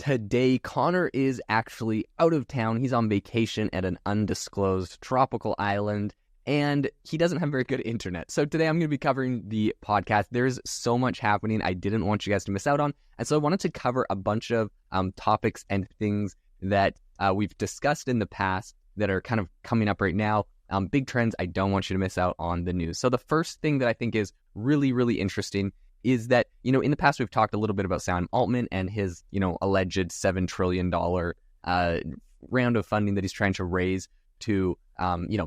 today, Connor is actually out of town. He's on vacation at an undisclosed tropical island, and he doesn't have very good internet. So today I'm going to be covering the podcast. There's so much happening I didn't want you guys to miss out on. And so I wanted to cover a bunch of topics and things that we've discussed in the past that are kind of coming up right now. Big trends I don't want you to miss out on the news. So the first thing that I think is really, really interesting is that, in the past we've talked a little bit about Sam Altman and his, alleged $7 trillion round of funding that he's trying to raise to,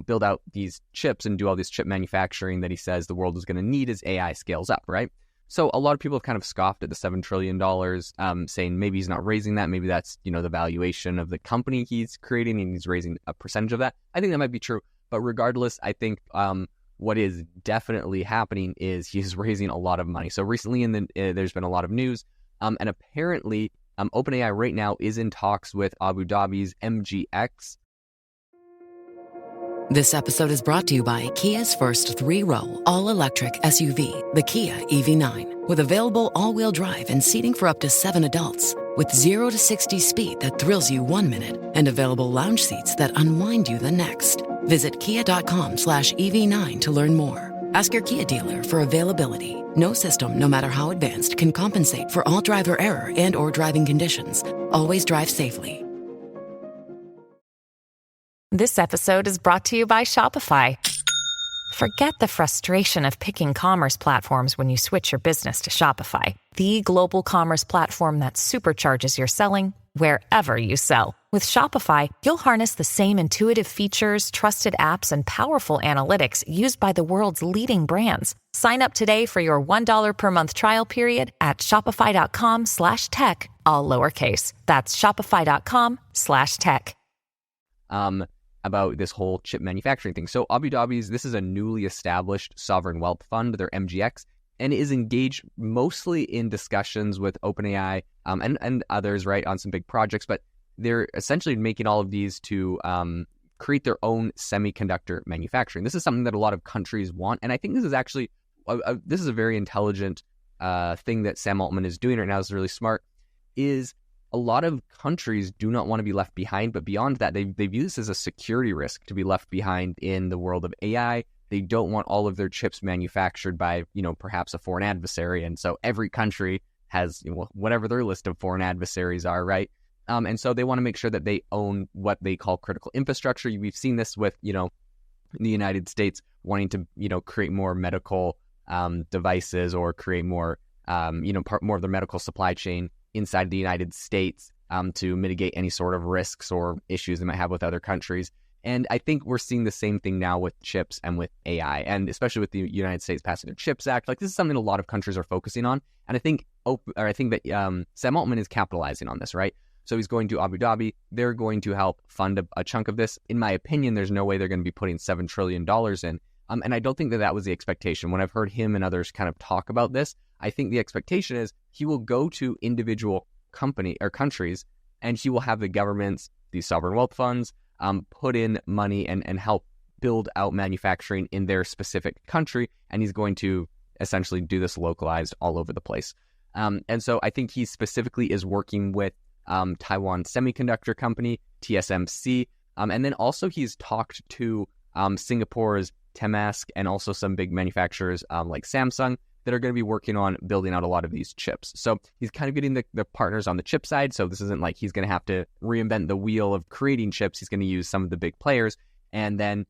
build out these chips and do all this chip manufacturing that he says the world is going to need as AI scales up, right? So a lot of people have kind of scoffed at the $7 trillion, saying maybe he's not raising that. Maybe that's, the valuation of the company he's creating and he's raising a percentage of that. I think that might be true. But regardless, I think what is definitely happening is he's raising a lot of money. So recently there's been a lot of news. And apparently OpenAI right now is in talks with Abu Dhabi's MGX. This episode is brought to you by Kia's first 3-row, all-electric SUV, the Kia EV9, with available all-wheel drive and seating for up to 7 adults, with 0 to 60 speed that thrills you 1 minute and available lounge seats that unwind you the next. Visit kia.com/EV9 to learn more. Ask your Kia dealer for availability. No system, no matter how advanced, can compensate for all driver error and or driving conditions. Always drive safely. This episode is brought to you by Shopify. Forget the frustration of picking commerce platforms when you switch your business to Shopify, the global commerce platform that supercharges your selling wherever you sell. With Shopify, you'll harness the same intuitive features, trusted apps, and powerful analytics used by the world's leading brands. Sign up today for your $1 per month trial period at shopify.com/tech, all lowercase. That's shopify.com/tech. About this whole chip manufacturing thing. So Abu Dhabi's, this is a newly established sovereign wealth fund, their MGX, and is engaged mostly in discussions with OpenAI and others, right, on some big projects, but they're essentially making all of these to create their own semiconductor manufacturing. This is something that a lot of countries want, and I think this is actually, this is a very intelligent thing that Sam Altman is doing right now. Is really smart, is a lot of countries do not want to be left behind, but beyond that, they view this as a security risk to be left behind in the world of AI. They don't want all of their chips manufactured by, perhaps a foreign adversary. And so every country has whatever their list of foreign adversaries are, right? And so they want to make sure that they own what they call critical infrastructure. We've seen this with, the United States wanting to, create more medical devices or create more, more of their medical supply chain inside the United States to mitigate any sort of risks or issues they might have with other countries. And I think we're seeing the same thing now with chips and with AI, and especially with the United States passing their CHIPS Act. Like, this is something a lot of countries are focusing on. And I think that Sam Altman is capitalizing on this, right? So he's going to Abu Dhabi. They're going to help fund a chunk of this. In my opinion, there's no way they're going to be putting $7 trillion in. And I don't think that was the expectation. When I've heard him and others kind of talk about this, I think the expectation is he will go to individual company or countries, and he will have the governments, these sovereign wealth funds, put in money and help build out manufacturing in their specific country. And he's going to essentially do this localized all over the place. And so I think he specifically is working with Taiwan Semiconductor Company, TSMC. And then also he's talked to Singapore's Temasek and also some big manufacturers like Samsung that are going to be working on building out a lot of these chips. So he's kind of getting the partners on the chip side. So this isn't like he's going to have to reinvent the wheel of creating chips. He's going to use some of the big players. And then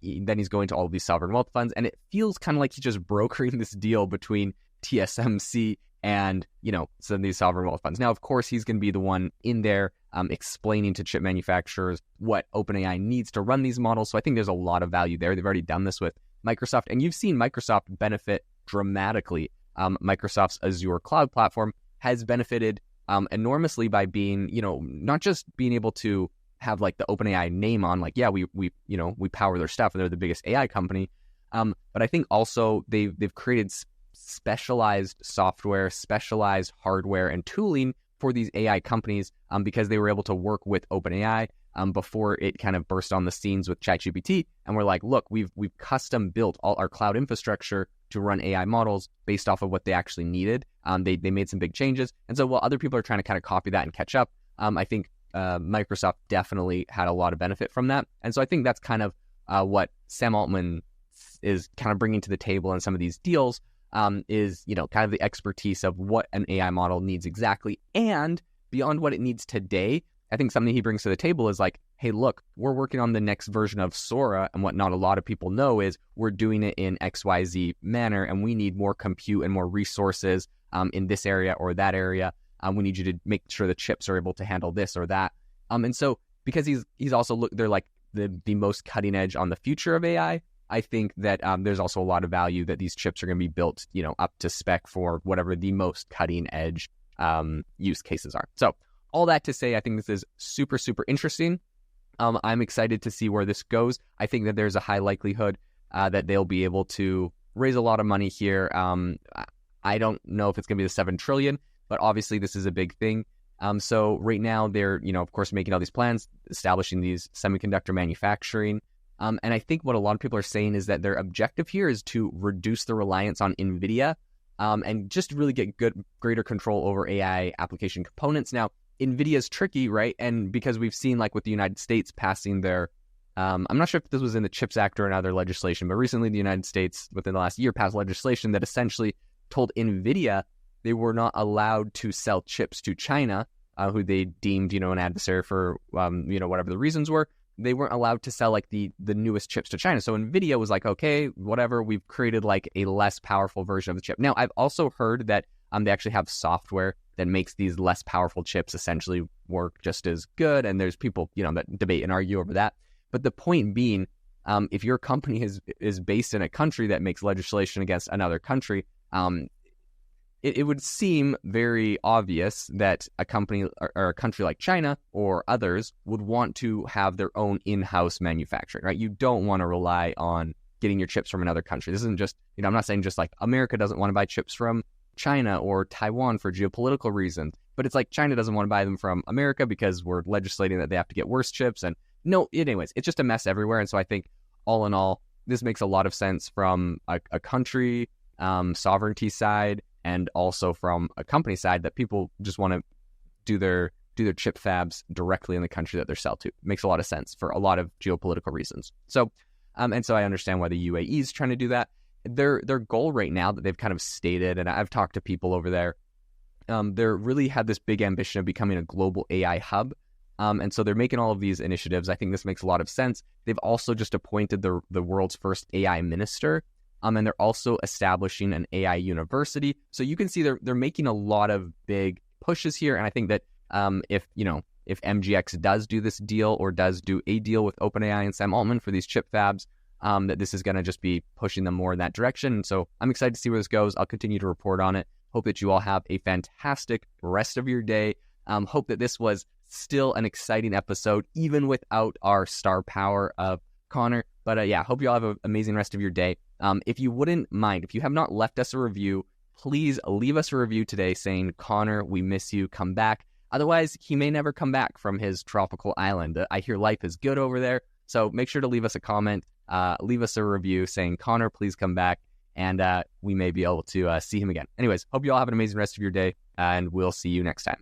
he's going to all of these sovereign wealth funds. And it feels kind of like he's just brokering this deal between TSMC and, some of these sovereign wealth funds. Now, of course, he's going to be the one in there explaining to chip manufacturers what OpenAI needs to run these models. So I think there's a lot of value there. They've already done this with Microsoft, and you've seen Microsoft benefit dramatically. Microsoft's Azure cloud platform has benefited enormously by being, not just being able to have like the OpenAI name on, like, yeah, we power their stuff and they're the biggest AI company. But I think also they've created specialized software, specialized hardware and tooling for these AI companies because they were able to work with OpenAI before it kind of burst on the scenes with ChatGPT. And we're like, look, we've custom built all our cloud infrastructure to run AI models based off of what they actually needed. They made some big changes. And so while other people are trying to kind of copy that and catch up, I think Microsoft definitely had a lot of benefit from that. And so I think that's kind of what Sam Altman is kind of bringing to the table in some of these deals, is, kind of the expertise of what an AI model needs exactly. And beyond what it needs today, I think something he brings to the table is like, hey, look, we're working on the next version of Sora, and what not a lot of people know is we're doing it in XYZ manner, and we need more compute and more resources in this area or that area. We need you to make sure the chips are able to handle this or that. And so because he's also they're like the most cutting edge on the future of AI, I think that there's also a lot of value that these chips are going to be built, up to spec for whatever the most cutting edge use cases are. So all that to say, I think this is super, super interesting. I'm excited to see where this goes. I think that there's a high likelihood that they'll be able to raise a lot of money here. I don't know if it's going to be the $7 trillion, but obviously this is a big thing. So right now they're, of course, making all these plans, establishing these semiconductor manufacturing. And I think what a lot of people are saying is that their objective here is to reduce the reliance on NVIDIA and just really get greater control over AI application components. Now, NVIDIA is tricky, right? And because we've seen, like with the United States passing their, I'm not sure if this was in the CHIPS Act or another legislation, but recently the United States, within the last year, passed legislation that essentially told NVIDIA they were not allowed to sell chips to China, who they deemed, an adversary for, whatever the reasons were. They weren't allowed to sell like the newest chips to China. So NVIDIA was like, okay, whatever, we've created like a less powerful version of the chip. Now, I've also heard that they actually have software that makes these less powerful chips essentially work just as good. And there's people, that debate and argue over that. But the point being, if your company is based in a country that makes legislation against another country, it would seem very obvious that a company or a country like China or others would want to have their own in-house manufacturing, right? You don't want to rely on getting your chips from another country. This isn't just, I'm not saying just like America doesn't want to buy chips from China or Taiwan for geopolitical reasons, but it's like China doesn't want to buy them from America because we're legislating that they have to get worse chips. And anyways, it's just a mess everywhere. And so I think all in all, this makes a lot of sense from a country sovereignty side, and also from a company side that people just want to do their chip fabs directly in the country that they're sell to. It makes a lot of sense for a lot of geopolitical reasons. So, and so I understand why the UAE is trying to do that. Their goal right now that they've kind of stated, and I've talked to people over there, they're really had this big ambition of becoming a global AI hub. And so they're making all of these initiatives. I think this makes a lot of sense. They've also just appointed the world's first AI minister. And they're also establishing an AI university. So you can see they're making a lot of big pushes here. And I think that if MGX does do this deal or does do a deal with OpenAI and Sam Altman for these chip fabs, that this is going to just be pushing them more in that direction. And so I'm excited to see where this goes. I'll continue to report on it. Hope that you all have a fantastic rest of your day. Hope that this was still an exciting episode, even without our star power of Connor. But hope you all have an amazing rest of your day. If you wouldn't mind, if you have not left us a review, please leave us a review today saying, Connor, we miss you, come back. Otherwise, he may never come back from his tropical island. I hear life is good over there. So make sure to leave us a comment, leave us a review saying, Connor, please come back. And we may be able to see him again. Anyways, hope you all have an amazing rest of your day, and we'll see you next time.